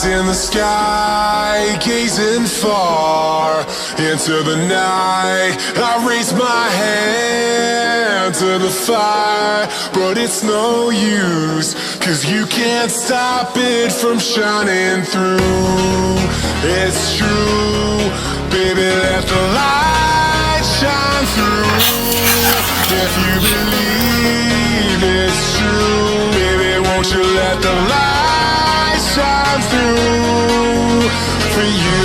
in the sky, gazing far into the night. I raise my hand to the fire, but it's no use, 'cause you can't stop it from shining through. It's true, baby, let the light shine through. If you believe it's true, baby, won't you let the light shine through for you?